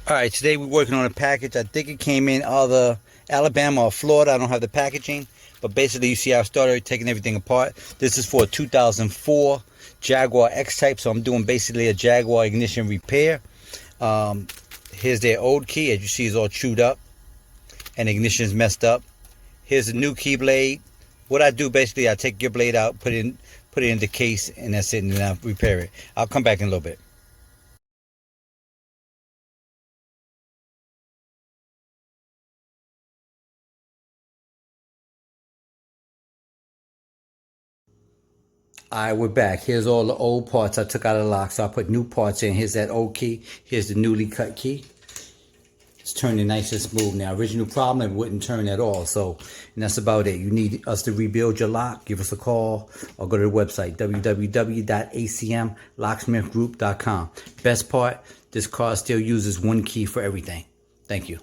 All right, today we're working on a package. I think it came in either Alabama or Florida. I don't have the packaging, but basically you see how I started taking everything apart. This is for a 2004 Jaguar X Type, so I'm doing basically a Jaguar ignition repair. Um, Here's their old key. As you see, it's all chewed up and the ignition is messed up. Here's the new key blade. What I do basically, I take your blade out, put it in the case, and that's it, and then I repair it. I'll come back in a little bit. Alright, we're back. Here's all the old parts I took out of the lock. So I put new parts in. Here's that old key. Here's the newly cut key. It's turning nice and smooth now. Original problem, it wouldn't turn at all. So, and that's about it. You need us to rebuild your lock, give us a call, or go to the website, www.acmlocksmithgroup.com. Best part, this car still uses one key for everything. Thank you.